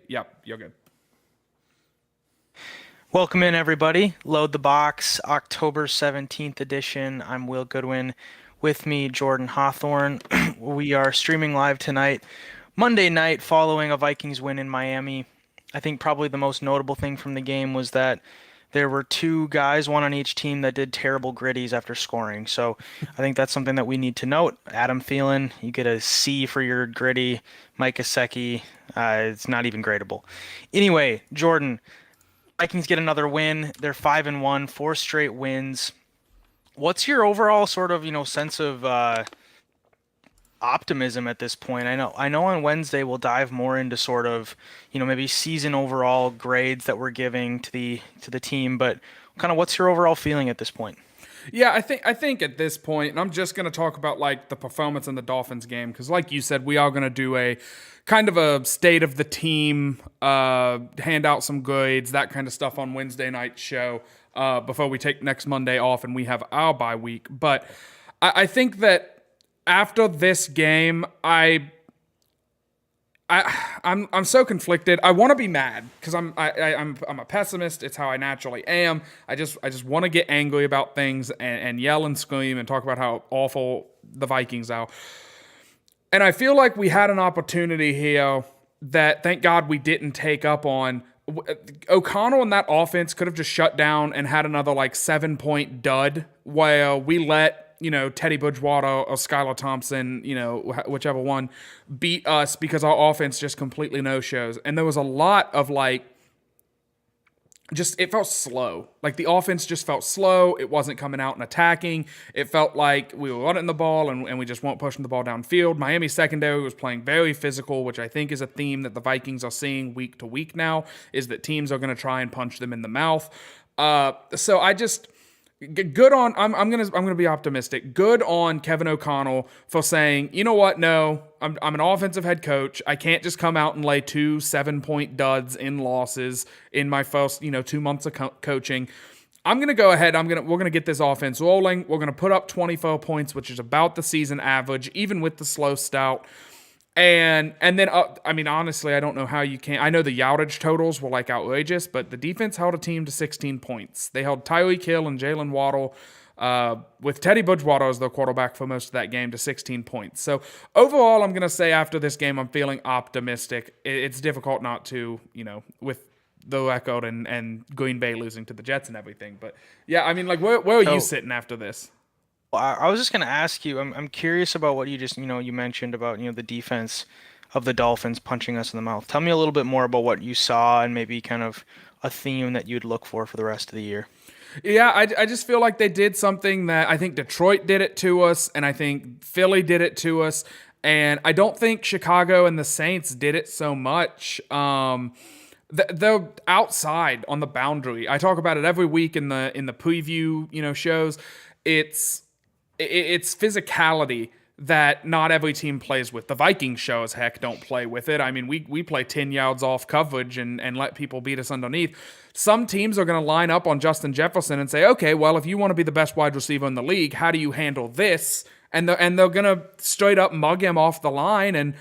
Yep, you're good. Welcome in, everybody. Load the Box, October 17th edition. I'm Will Goodwin. With me, Jordan Hawthorne. We are streaming live tonight, Monday night, following a Vikings win in Miami. I think probably the most notable thing from the game was that there were two guys, one on each team, that did terrible gritties after scoring. So I think that's something that we need to note. Adam Thielen, you get a C for your gritty. Mike Gesicki, it's not even gradable. Anyway, Jordan. Vikings get another win. They're 5-1, four straight wins. What's your overall sort of, sense of optimism at this point? I know on Wednesday we'll dive more into sort of, maybe season overall grades that we're giving to the team, but kind of what's your overall feeling at this point? Yeah, I think at this point, and I'm just going to talk about like the performance in the Dolphins game because, like you said, we are going to do a kind of a state of the team, hand out some grades, that kind of stuff on Wednesday night show before we take next Monday off and we have our bye week. But I think that after this game, I'm so conflicted. I want to be mad because I'm a pessimist. It's how I naturally am. I just want to get angry about things and yell and scream and talk about how awful the Vikings are. And I feel like we had an opportunity here that thank God we didn't take up on. O'Connell and that offense could have just shut down and had another like 7-point dud while we let Teddy Bridgewater or Skylar Thompson, whichever one, beat us because our offense just completely no-shows. And there was a lot of it felt slow. Like the offense just felt slow. It wasn't coming out and attacking. It felt like we were running the ball and we just weren't pushing the ball downfield. Miami secondary was playing very physical, which I think is a theme that the Vikings are seeing week to week now, is that teams are going to try and punch them in the mouth. So I just... Good on. I'm gonna be optimistic. Good on Kevin O'Connell for saying, you know what? No, I'm an offensive head coach. I can't just come out and lay 2 7-point duds in losses in my first 2 months of coaching. I'm gonna go ahead. We're gonna get this offense rolling. We're gonna put up 24 points, which is about the season average, even with the slow start. And then, honestly, I don't know how you can. I know the yardage totals were like outrageous, but the defense held a team to 16 points. They held Tyreek Hill and Jalen Waddle, with Teddy Bridgewater as their quarterback for most of that game, to 16 points. So overall, I'm going to say after this game, I'm feeling optimistic. It's difficult not to, with the record and Green Bay losing to the Jets and everything. But yeah, where are you sitting after this? Well, I was just going to ask you, I'm curious about what you just, you mentioned about, the defense of the Dolphins punching us in the mouth. Tell me a little bit more about what you saw and maybe kind of a theme that you'd look for the rest of the year. Yeah, I just feel like they did something that I think Detroit did it to us, and I think Philly did it to us, and I don't think Chicago and the Saints did it so much. They're outside on the boundary. I talk about it every week in the preview, shows. It's physicality that not every team plays with. The Vikings show as heck don't play with it. I mean, we play 10 yards off coverage and let people beat us underneath. Some teams are going to line up on Justin Jefferson and say, okay, well, if you want to be the best wide receiver in the league, how do you handle this? And they're going to straight up mug him off the line. And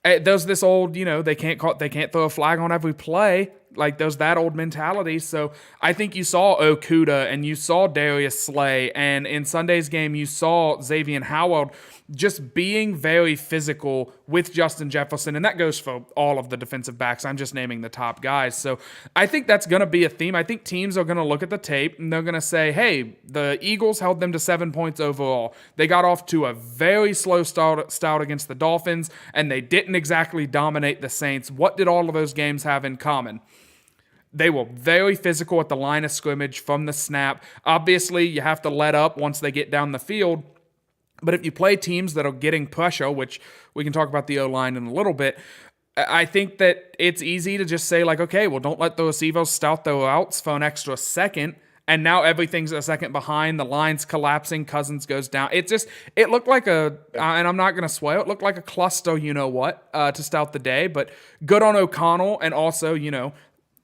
there's this old, they can't throw a flag on every play. Like, there's that old mentality. So I think you saw Okuda and you saw Darius Slay, and in Sunday's game you saw Xavier Howard just being very physical with Justin Jefferson, and that goes for all of the defensive backs. I'm just naming the top guys. So I think that's going to be a theme. I think teams are going to look at the tape and they're going to say, hey, the Eagles held them to 7 points overall. They got off to a very slow start against the Dolphins, and they didn't exactly dominate the Saints. What did all of those games have in common? They were very physical at the line of scrimmage from the snap. Obviously, you have to let up once they get down the field. But if you play teams that are getting pressure, which we can talk about the O-line in a little bit, I think that it's easy to just say, like, okay, well, don't let the receivers stout their routes for an extra second. And now everything's a second behind. The line's collapsing. Cousins goes down. It looked like and I'm not going to swear, it looked like a cluster, to start the day. But good on O'Connell. And also,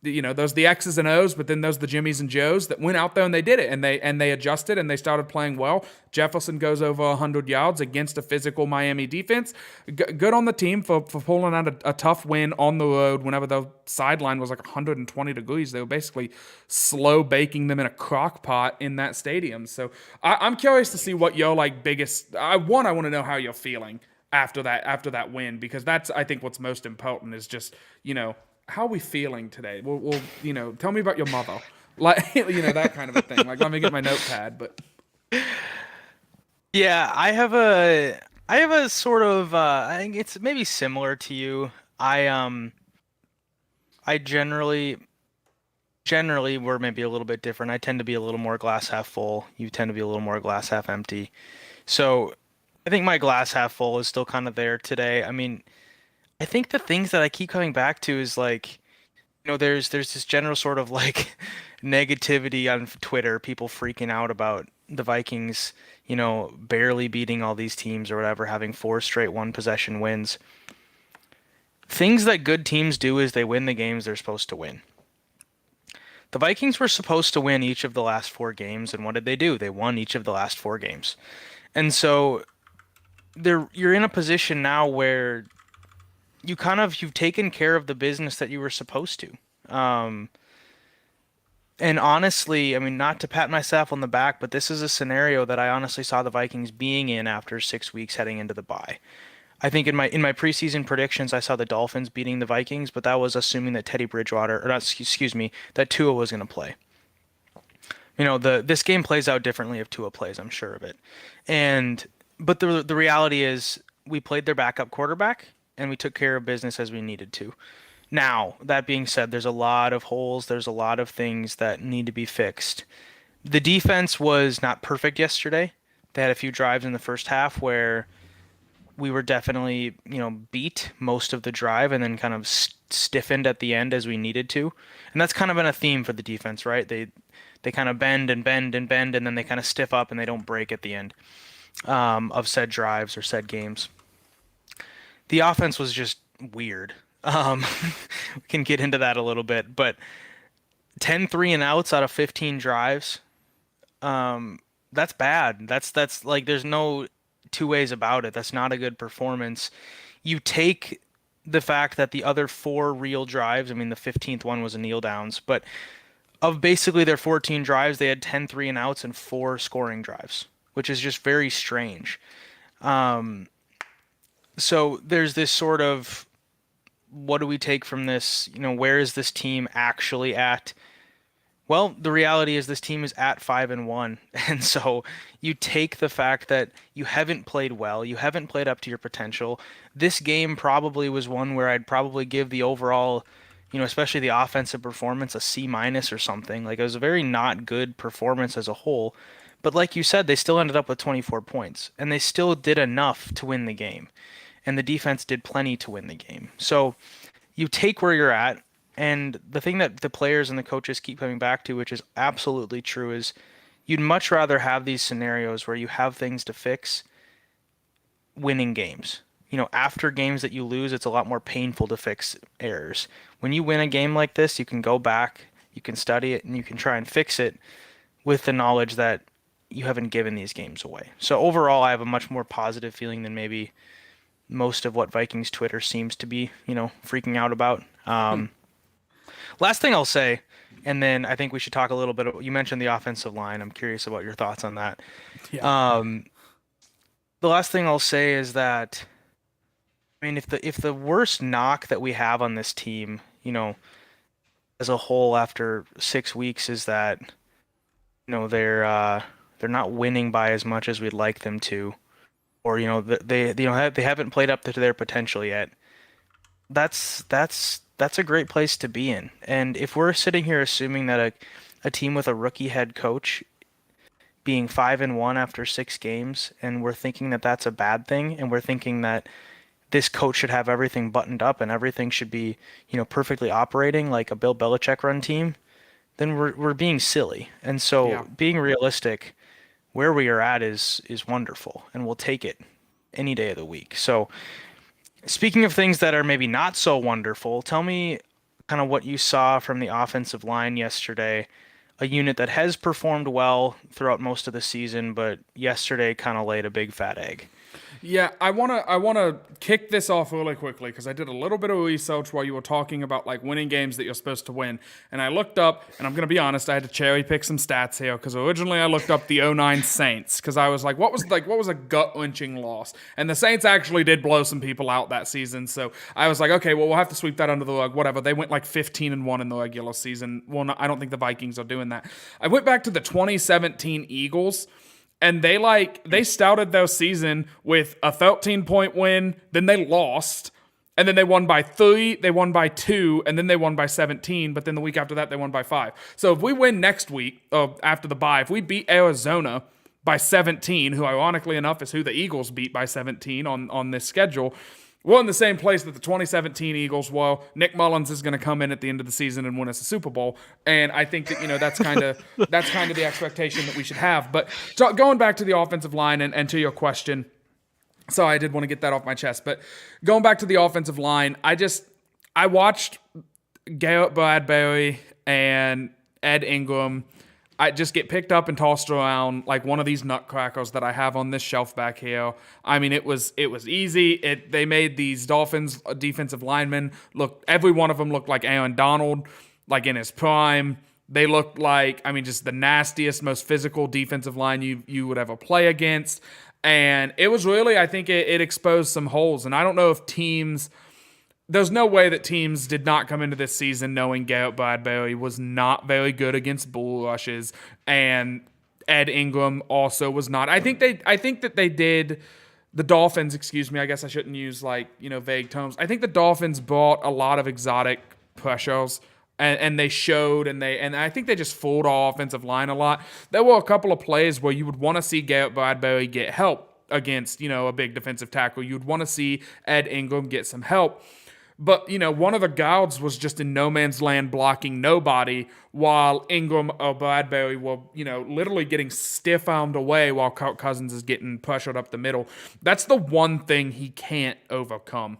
there's the X's and O's, but then there's the Jimmies and Joes that went out there and they did it, and they adjusted and they started playing well. Jefferson goes over 100 yards against a physical Miami defense. Good on the team for pulling out a tough win on the road whenever the sideline was like 120 degrees. They were basically slow baking them in a crock pot in that stadium. So I'm curious to see what your like biggest. I want to know how you're feeling after that win, because that's, I think, what's most important is just, how are we feeling today? We'll tell me about your mother, like that kind of a thing. Like, let me get my notepad. But Yeah, I have a sort of I think it's maybe similar to you. I generally we're maybe a little bit different. I tend to be a little more glass half full. You tend to be a little more glass half empty. So I think my glass half full is still kind of there today. I mean, I think the things that I keep coming back to is like, there's this general sort of like negativity on Twitter, people freaking out about the Vikings, barely beating all these teams or whatever, having four straight one possession wins. Things that good teams do is they win the games they're supposed to win. The Vikings were supposed to win each of the last four games, and what did they do? They won each of the last four games. And so you're in a position now where you've taken care of the business that you were supposed to. And honestly, I mean, not to pat myself on the back, but this is a scenario that I honestly saw the Vikings being in after 6 weeks heading into the bye. I think in my preseason predictions, I saw the Dolphins beating the Vikings, but that was assuming that Teddy Bridgewater, or not, excuse me, that Tua was going to play. This game plays out differently if Tua plays, I'm sure of it. But the reality is we played their backup quarterback and we took care of business as we needed to. Now, that being said, there's a lot of holes, there's a lot of things that need to be fixed. The defense was not perfect yesterday. They had a few drives in the first half where we were definitely, beat most of the drive and then kind of stiffened at the end as we needed to. And that's kind of been a theme for the defense, right? They kind of bend and bend and bend, and then they kind of stiff up and they don't break at the end of said drives or said games. The offense was just weird. We can get into that a little bit, but 10 3 and outs out of 15 drives, that's bad. That's like, there's no two ways about it. That's not a good performance. You take the fact that the other four real drives, I mean, the 15th one was a kneel downs, but of basically their 14 drives, they had 10 3 and outs and four scoring drives, which is just very strange. So there's this sort of, what do we take from this? Where is this team actually at? Well, the reality is this team is at 5-1. And so you take the fact that you haven't played well, you haven't played up to your potential. This game probably was one where I'd probably give the overall, especially the offensive performance, a C- or something. Like, it was a very not good performance as a whole. But like you said, they still ended up with 24 points, and they still did enough to win the game. And the defense did plenty to win the game. So you take where you're at, and the thing that the players and the coaches keep coming back to, which is absolutely true, is you'd much rather have these scenarios where you have things to fix winning games. After games that you lose, it's a lot more painful to fix errors. When you win a game like this, you can go back, you can study it, and you can try and fix it with the knowledge that you haven't given these games away. So overall, I have a much more positive feeling than maybe most of what Vikings Twitter seems to be, freaking out about. Last thing I'll say, and then I think we should talk a little bit. You mentioned the offensive line. I'm curious about your thoughts on that. yeah, The last thing I'll say is that, I mean, if the worst knock that we have on this team, as a whole after 6 weeks, is that, they're not winning by as much as we'd like them to, or they haven't played up to their potential yet. That's a great place to be in. And if we're sitting here assuming that a team with a rookie head coach being 5-1 after 6 games, and we're thinking that that's a bad thing, and we're thinking that this coach should have everything buttoned up and everything should be, perfectly operating like a Bill Belichick run team, then we're being silly. And so yeah. being realistic, where we are at is wonderful, and we'll take it any day of the week. So speaking of things that are maybe not so wonderful, tell me kind of what you saw from the offensive line yesterday, a unit that has performed well throughout most of the season, but yesterday kind of laid a big fat egg. Yeah, I wanna kick this off really quickly because I did a little bit of research while you were talking about like winning games that you're supposed to win, and I looked up, and I'm gonna be honest, I had to cherry pick some stats here because originally I looked up the '09 Saints because I was like, what was a gut wrenching loss, and the Saints actually did blow some people out that season, so I was like, okay, well we'll have to sweep that under the rug, whatever. They went like 15-1 in the regular season. Well, no, I don't think the Vikings are doing that. I went back to the 2017 Eagles. And they started their season with a 13-point win, then they lost, and then they won by 3, they won by 2, and then they won by 17, but then the week after that they won by 5. So if we win next week, after the bye, if we beat Arizona by 17, who ironically enough is who the Eagles beat by 17 on this schedule, we're in the same place that the 2017 Eagles were. Nick Mullins is going to come in at the end of the season and win us a Super Bowl, and I think that that's kind of the expectation that we should have. But going back to the offensive line and to your question, sorry, I did want to get that off my chest. But going back to the offensive line, I watched Garrett Bradbury and Ed Ingram. I just get picked up and tossed around like one of these nutcrackers that I have on this shelf back here. I mean, it was easy. They made these Dolphins defensive linemen look. Every one of them looked like Aaron Donald, like in his prime. They looked like, I mean, just the nastiest, most physical defensive line you would ever play against. And it was really, I think it exposed some holes. And I don't know if teams. There's no way that teams did not come into this season knowing Garrett Bradbury was not very good against bull rushes, and Ed Ingram also was not. I think that they did. The Dolphins, excuse me, I guess I shouldn't use vague terms. I think the Dolphins brought a lot of exotic pressures, and they showed, and I think they just fooled our offensive line a lot. There were a couple of plays where you would want to see Garrett Bradbury get help against a big defensive tackle. You'd want to see Ed Ingram get some help. But, one of the guards was just in no man's land blocking nobody while Ingram or Bradbury were, literally getting stiff-armed away while Kirk Cousins is getting pressured up the middle. That's the one thing he can't overcome.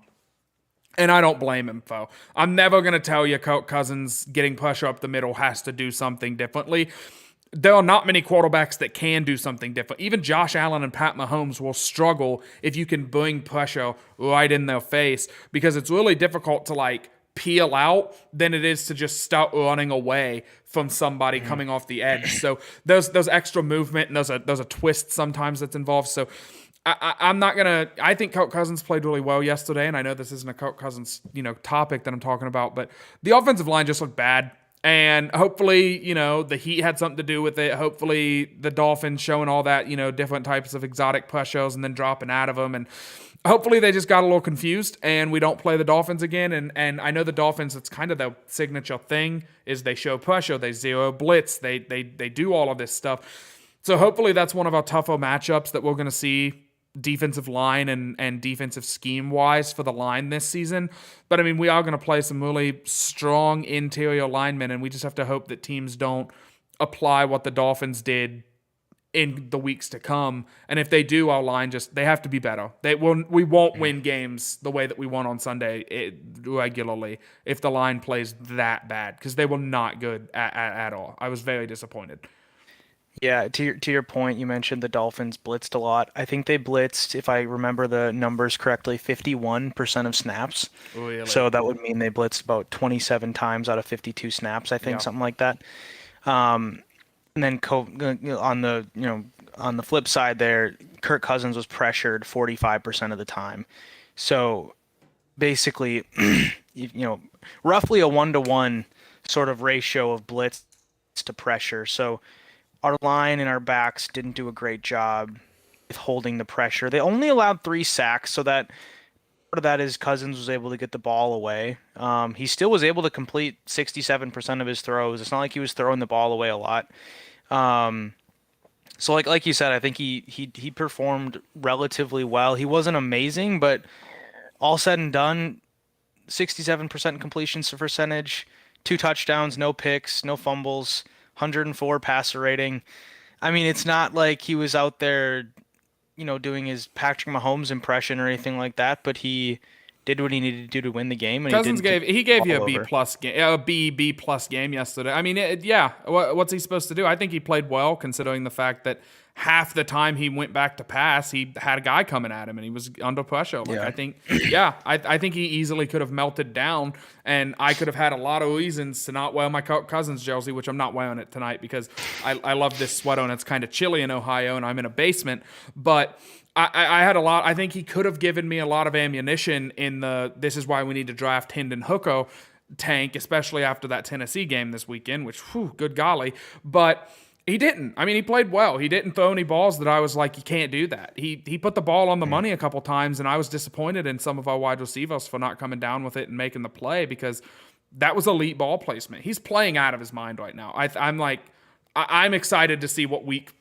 And I don't blame him, though. I'm never going to tell you Kirk Cousins getting pressure up the middle has to do something differently. There are not many quarterbacks that can do something different. Even Josh Allen and Pat Mahomes will struggle if you can bring pressure right in their face, because it's really difficult to peel out than it is to just start running away from somebody coming off the edge. So there's extra movement, and there's a twist sometimes that's involved. So I'm not gonna. I think Kirk Cousins played really well yesterday, and I know this isn't a Kirk Cousins topic that I'm talking about, but the offensive line just looked bad. And hopefully, the heat had something to do with it. Hopefully, the Dolphins showing all that, different types of exotic pressures and then dropping out of them. And hopefully, they just got a little confused and we don't play the Dolphins again. And I know the Dolphins, it's kind of their signature thing is they show pressure, they zero blitz, they do all of this stuff. So hopefully, that's one of our tougher matchups that we're going to see defensive line and defensive scheme wise for the line this season. But I mean, we are going to play some really strong interior linemen, and we just have to hope that teams don't apply what the Dolphins did in the weeks to come. And if they do, our line they have to be better. We won't win games the way that we won on Sunday regularly if the line plays that bad, because they were not good at all. I was very disappointed. Yeah, to your point, you mentioned the Dolphins blitzed a lot. I think they blitzed, if I remember the numbers correctly, 51% of snaps. Really? So that would mean they blitzed about 27 times out of 52 snaps, I think, something like that. And then on the flip side there, Kirk Cousins was pressured 45% of the time. So basically, roughly a 1-to-1 sort of ratio of blitz to pressure. So our line and our backs didn't do a great job with holding the pressure. They only allowed 3 sacks, so that part of that is Cousins was able to get the ball away. He still was able to complete 67% of his throws. It's not like he was throwing the ball away a lot. So like you said, I think he performed relatively well. He wasn't amazing, but all said and done, 67% completion percentage, 2 touchdowns, no picks, no fumbles, 104 passer rating. I mean, it's not like he was out there, doing his Patrick Mahomes impression or anything like that, but he did what he needed to do to win the game, and Cousins he gave you a fall B over. plus game, a B plus game yesterday. I mean, yeah. What's he supposed to do? I think he played well considering the fact that half the time he went back to pass, he had a guy coming at him and he was under pressure. Like Yeah. I think, yeah, I think he easily could have melted down, and I could have had a lot of reasons to not wear my Cousins jersey, which I'm not wearing it tonight because I love this sweater and it's kind of chilly in Ohio and I'm in a basement, but. I had a lot. I think he could have given me a lot of ammunition in this is why we need to draft Hendon Hooker tank, especially after that Tennessee game this weekend, which, whew, good golly. But he didn't. I mean, he played well. He didn't throw any balls that I was like, you can't do that. He put the ball on the money a couple times, and I was disappointed in some of our wide receivers for not coming down with it and making the play because that was elite ball placement. He's playing out of his mind right now. I'm excited to see what week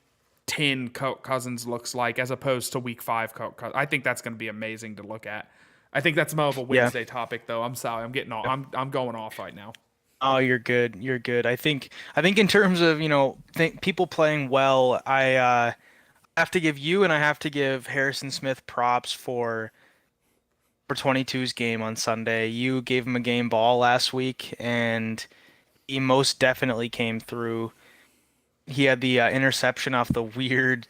10 Kirk Cousins looks like as opposed to week 5 Kirk Cousins. I think that's going to be amazing to look at. I think that's more of a Wednesday topic though. I'm sorry. I'm getting off. I'm going off right now. Oh, you're good. You're good. I think in terms of, people playing well, I have to give you and I have to give Harrison Smith props for 22's game on Sunday. You gave him a game ball last week and he most definitely came through. He had the interception off the weird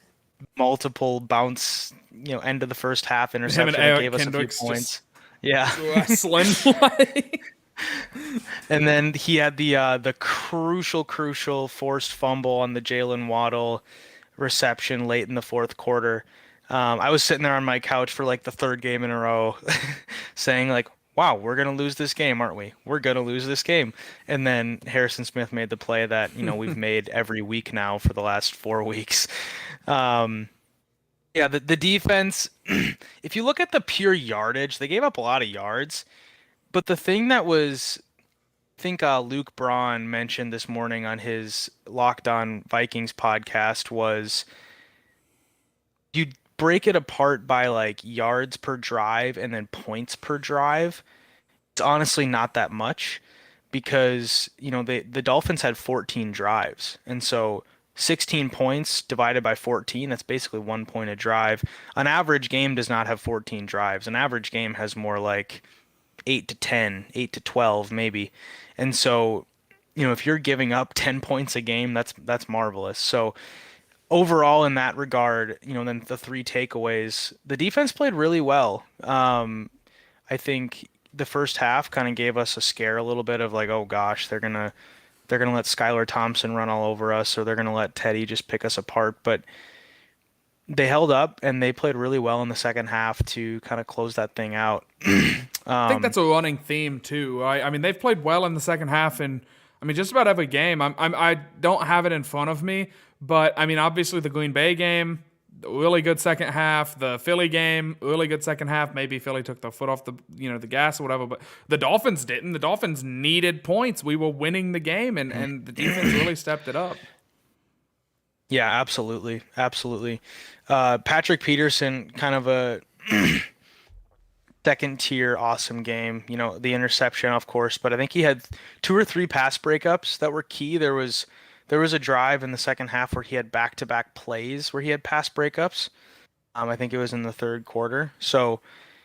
multiple bounce, end of the first half interception that gave us a few points. Yeah. Wrestling like. And then he had the crucial forced fumble on the Jalen Waddle reception late in the fourth quarter. I was sitting there on my couch for like the third game in a row saying like, wow, we're going to lose this game, aren't we? We're going to lose this game. And then Harrison Smith made the play that, we've made every week now for the last 4 weeks. The defense, if you look at the pure yardage, they gave up a lot of yards. But the thing that was, I think Luke Braun mentioned this morning on his Locked On Vikings podcast was you break it apart by like yards per drive and then points per drive. It's honestly not that much because, the Dolphins had 14 drives. And so 16 points divided by 14, that's basically 1 point a drive. An average game does not have 14 drives. An average game has more like 8 to 10, 8 to 12 maybe. And so, if you're giving up 10 points a game, that's marvelous. So overall in that regard, then the 3 takeaways, the defense played really well. I think the first half kind of gave us a scare a little bit of like, oh gosh, they're going to let Skylar Thompson run all over us, or they're going to let Teddy just pick us apart. But they held up and they played really well in the second half to kind of close that thing out. I think that's a running theme too. I mean, they've played well in the second half, and I mean, just about every game. I don't have it in front of me, but I mean, obviously the Green Bay game, really good second half. The Philly game, really good second half. Maybe Philly took the foot off the the gas or whatever, but the Dolphins didn't. The Dolphins needed points. We were winning the game, and the defense really stepped it up. Yeah, absolutely. Patrick Peterson, kind of a second tier awesome game. The interception, of course, but I think he had 2 or 3 pass breakups that were key. There was a drive in the second half where he had back-to-back plays where he had pass breakups. I think it was in the third quarter. So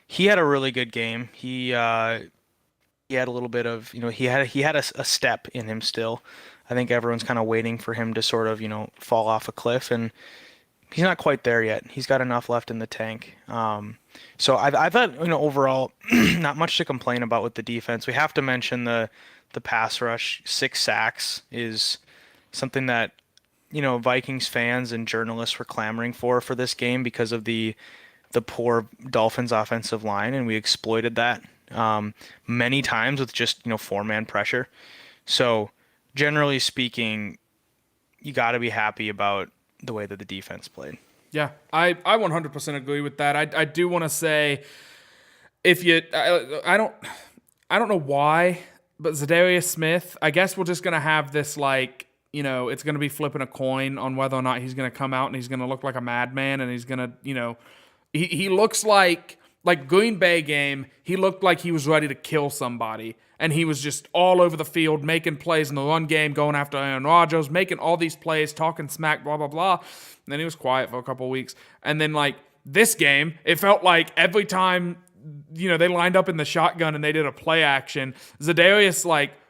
he had a really good game. He had a little bit of, he had a step in him still. I think everyone's kind of waiting for him to sort of, fall off a cliff, and he's not quite there yet. He's got enough left in the tank. So I thought, overall, not much to complain about with the defense. We have to mention the pass rush. 6 sacks is something that, Vikings fans and journalists were clamoring for this game because of the poor Dolphins offensive line, and we exploited that many times with just, 4-man pressure. So generally speaking, you got to be happy about the way that the defense played. Yeah, I 100% agree with that. I do want to say, if you, I don't know why, but Zadarius Smith, I guess we're just gonna have this like, it's gonna be flipping a coin on whether or not he's gonna come out and he's gonna look like a madman and he's gonna, he looks like Green Bay game, he looked like he was ready to kill somebody. And he was just all over the field, making plays in the run game, going after Aaron Rodgers, making all these plays, talking smack, blah, blah, blah. And then he was quiet for a couple of weeks. And then, this game, it felt like every time they lined up in the shotgun and they did a play action. Zadarius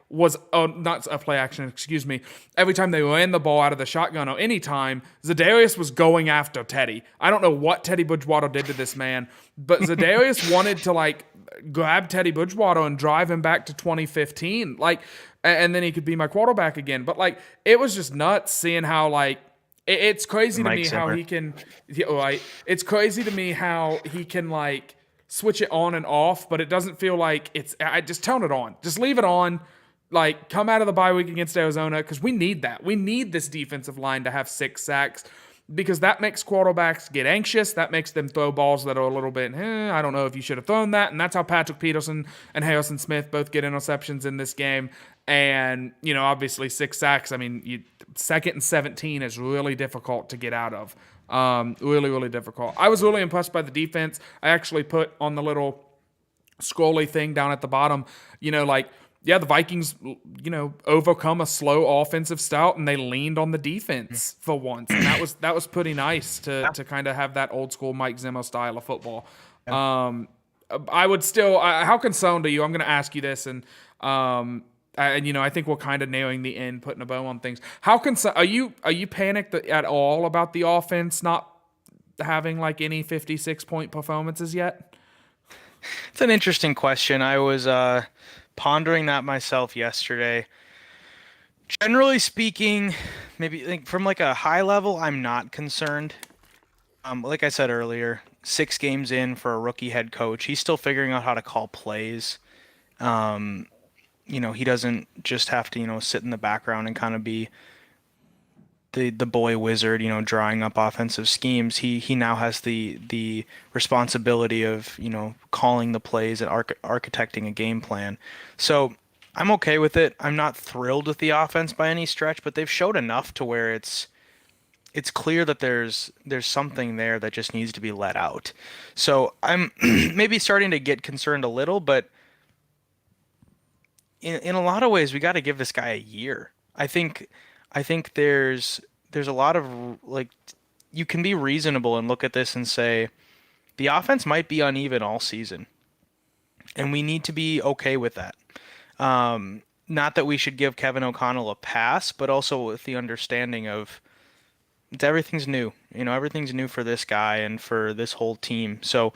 not a play action, excuse me. Every time they ran the ball out of the shotgun or any time, Zadarius was going after Teddy. I don't know what Teddy Bridgewater did to this man, but Zadarius wanted to grab Teddy Bridgewater and drive him back to 2015. And then he could be my quarterback again. But it was just nuts seeing how it's crazy to me how he can. Right, it's crazy to me how he can switch it on and off, but it doesn't feel like it's. I just turn it on, just leave it on. Come out of the bye week against Arizona because we need that. We need this defensive line to have 6 sacks because that makes quarterbacks get anxious. That makes them throw balls that are a little bit, I don't know if you should have thrown that. And that's how Patrick Peterson and Harrison Smith both get interceptions in this game. And, obviously 6 sacks. I mean, 2nd and 17 is really difficult to get out of. Really, really difficult. I was really impressed by the defense. I actually put on the little scrolly thing down at the bottom, the Vikings, overcome a slow offensive stout and they leaned on the defense for once. And that was pretty nice to kind of have that old school Mike Zimmer style of football. Yeah. I would still, how concerned are you? I'm going to ask you this and I think we're kind of nearing the end, putting a bow on things. How concerned are you panicked at all about the offense not having any 56-point performances yet? It's an interesting question. I was pondering that myself yesterday. Generally speaking, maybe from a high level, I'm not concerned. Like I said earlier, 6 games in for a rookie head coach, he's still figuring out how to call plays. He doesn't just have to, sit in the background and kind of be the boy wizard, drawing up offensive schemes. He now has the responsibility of, calling the plays and architecting a game plan. So I'm okay with it. I'm not thrilled with the offense by any stretch, but they've showed enough to where it's clear that there's something there that just needs to be let out. So I'm maybe starting to get concerned a little, but in a lot of ways, we got to give this guy a year. I think there's a lot of you can be reasonable and look at this and say the offense might be uneven all season, and we need to be okay with that. Not that we should give Kevin O'Connell a pass, but also with the understanding of everything's new. Everything's new for this guy and for this whole team. So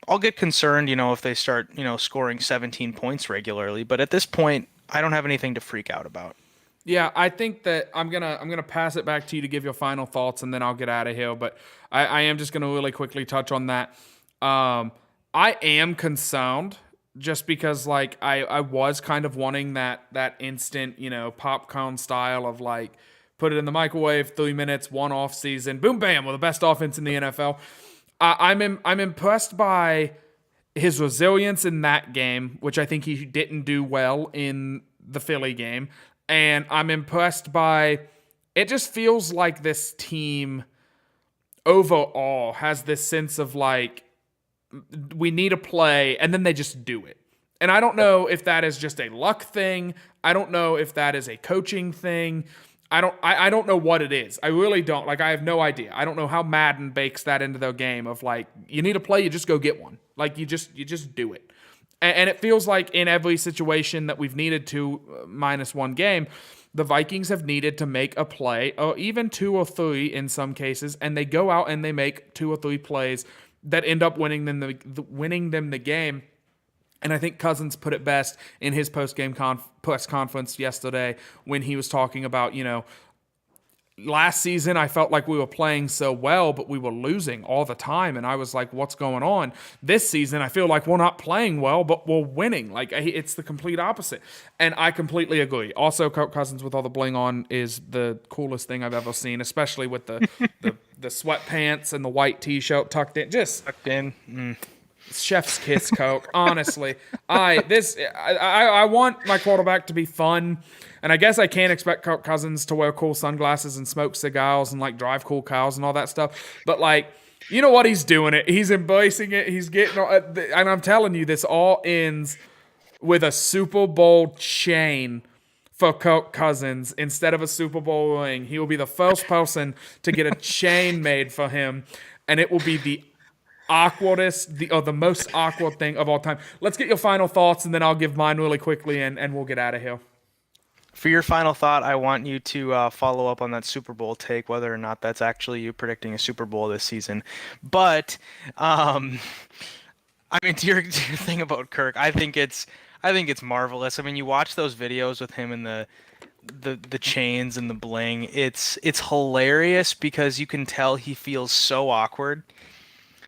I'll get concerned, if they start, scoring 17 points regularly. But at this point, I don't have anything to freak out about. Yeah, I think that I'm gonna pass it back to you to give your final thoughts, and then I'll get out of here. But I am just gonna really quickly touch on that. I am concerned just because I was kind of wanting that instant, popcorn style of put it in the microwave, 3 minutes, one off season, boom, bam, we're the best offense in the NFL. I'm impressed by his resilience in that game, which I think he didn't do well in the Philly game. And I'm impressed by, it just feels like this team overall has this sense of we need a play, and then they just do it. And I don't know if that is just a luck thing. I don't know if that is a coaching thing. I don't know what it is. I really don't. I have no idea. I don't know how Madden bakes that into their game of you need a play, you just go get one. You just do it. And it feels like in every situation that we've needed to minus one game, the Vikings have needed to make a play, or even 2 or 3 in some cases, and they go out and they make 2 or 3 plays that end up winning them the game. And I think Cousins put it best in his post-game press conference yesterday when he was talking about, last season I felt like we were playing so well, but we were losing all the time. And I was like, what's going on? This season, I feel like we're not playing well, but we're winning. It's the complete opposite. And I completely agree. Also, Kirk Cousins with all the bling on is the coolest thing I've ever seen, especially with the sweatpants and the white t-shirt tucked in. Just tucked in. Chef's kiss, Coke. Honestly, I want my quarterback to be fun, and I guess I can't expect Kirk Cousins to wear cool sunglasses and smoke cigars and drive cool cars and all that stuff. But you know what? He's doing it. He's embracing it. He's getting, and I'm telling you, this all ends with a Super Bowl chain for Kirk Cousins instead of a Super Bowl ring. He will be the first person to get a chain made for him, and it will be the the most awkward thing of all time. Let's get your final thoughts, and then I'll give mine really quickly, and we'll get out of here. For your final thought, I want you to follow up on that Super Bowl take, whether or not that's actually you predicting a Super Bowl this season. But, I mean, to your thing about Kirk, I think it's marvelous. I mean, you watch those videos with him and the chains and the bling. It's hilarious because you can tell he feels so awkward.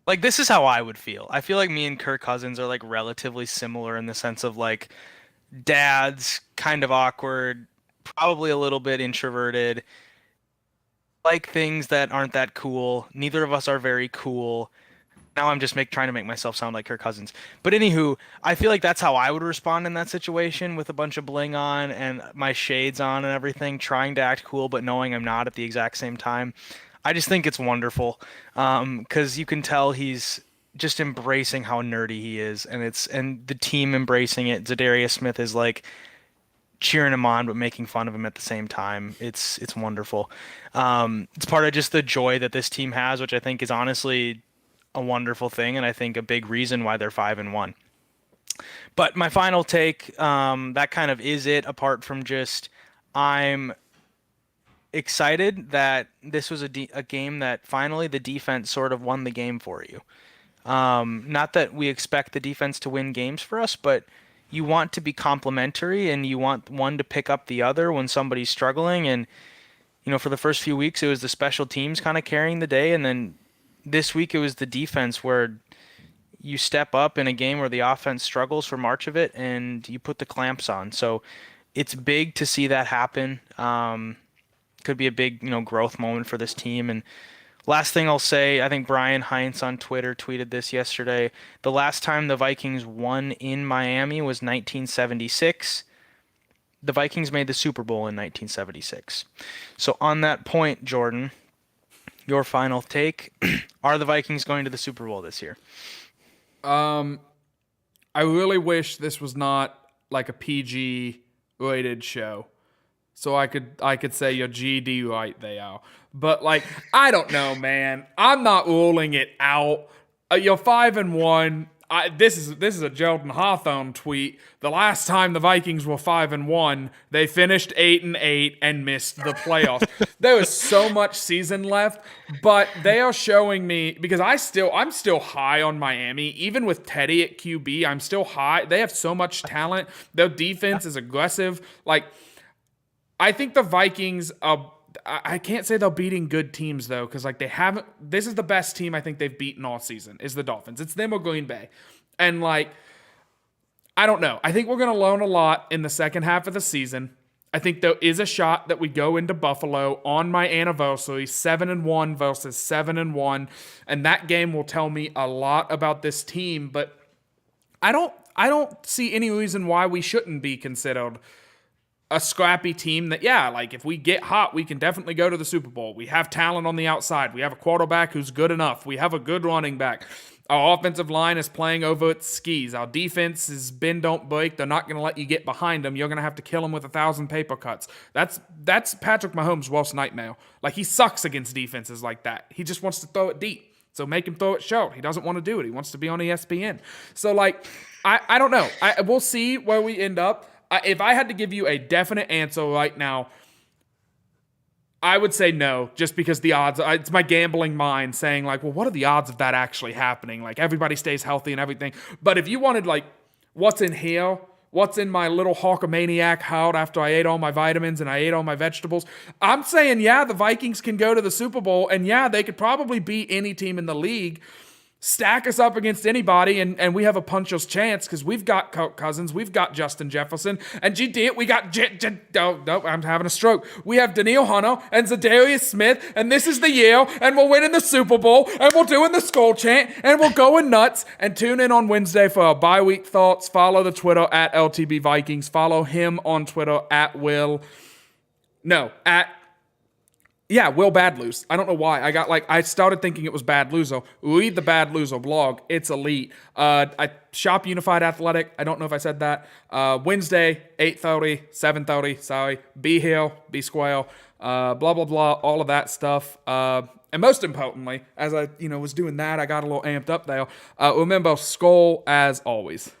Like this is how I would feel. I feel like me and Kirk Cousins are like relatively similar in the sense of like dads, kind of awkward, probably a little bit introverted, like things that aren't that cool. Neither of us are very cool. Now I'm just trying to make myself sound like Kirk Cousins. But anywho, I feel like that's how I would respond in that situation with a bunch of bling on and my shades on and everything, trying to act cool but knowing I'm not at the exact same time. I just think it's wonderful because you can tell he's just embracing how nerdy he is, and the team embracing it. Zadarius Smith is like cheering him on but making fun of him at the same time. It's wonderful. It's part of just the joy that this team has, which I think is honestly a wonderful thing, and I think a big reason why they're 5-1. But my final take, that kind of is it. Apart from just, I'm excited that this was a game that finally the defense sort of won the game for you. Not that we expect the defense to win games for us, but you want to be complementary and you want one to pick up the other when somebody's struggling. And, for the first few weeks, it was the special teams kind of carrying the day. And then this week, it was the defense where you step up in a game where the offense struggles for March of it and you put the clamps on. So it's big to see that happen. Could be a big, growth moment for this team. And last thing I'll say, I think Brian Heinz on Twitter tweeted this yesterday. The last time the Vikings won in Miami was 1976. The Vikings made the Super Bowl in 1976. So on that point, Jordan, your final take, are the Vikings going to the Super Bowl this year? I really wish this was not like a PG rated show. So I could say your GD right there. But I don't know, man. I'm not ruling it out. You're 5-1. This is a Jordan Hawthorne tweet. The last time the Vikings were 5-1, they finished 8-8 and missed the playoffs. There is so much season left, but they are showing me, because I'm still high on Miami. Even with Teddy at QB, I'm still high. They have so much talent. Their defense is aggressive. I think the Vikings, I can't say they're beating good teams, though, because they haven't. This is the best team I think they've beaten all season, is the Dolphins. It's them or Green Bay. And, I don't know. I think we're going to learn a lot in the second half of the season. I think there is a shot that we go into Buffalo on my anniversary, 7-1 versus 7-1, and that game will tell me a lot about this team. But I don't see any reason why we shouldn't be considered a scrappy team that, if we get hot, we can definitely go to the Super Bowl. We have talent on the outside. We have a quarterback who's good enough. We have a good running back. Our offensive line is playing over its skis. Our defense is bend, don't break. They're not going to let you get behind them. You're going to have to kill them with 1,000 paper cuts. That's Patrick Mahomes' worst nightmare. He sucks against defenses like that. He just wants to throw it deep. So make him throw it short. He doesn't want to do it. He wants to be on ESPN. So, I don't know. We'll see where we end up. If I had to give you a definite answer right now, I would say no, just because the odds, it's my gambling mind saying what are the odds of that actually happening? Everybody stays healthy and everything. But if you wanted what's in here, what's in my little Hawkamaniac heart after I ate all my vitamins and I ate all my vegetables, I'm saying, the Vikings can go to the Super Bowl, and they could probably beat any team in the league. Stack us up against anybody, and we have a puncher's chance because we've got Kirk Cousins, we've got Justin Jefferson, and we got I'm having a stroke. We have Daniil Hunter and Zadarius Smith, and this is the year, and we're winning the Super Bowl, and we're doing the skull chant, and we're going nuts. And tune in on Wednesday for our bye week thoughts. Follow the Twitter at LTB Vikings. Follow him on Twitter at Will Bad Lose. I don't know why. I started thinking it was Bad Loser. Read the Bad Loser blog. It's elite. I shop Unified Athletic. I don't know if I said that. Wednesday, 8:30, 7:30, sorry. Be here, be square, blah, blah, blah, all of that stuff. And And most importantly, as I was doing that, I got a little amped up there. Remember, Skull as always.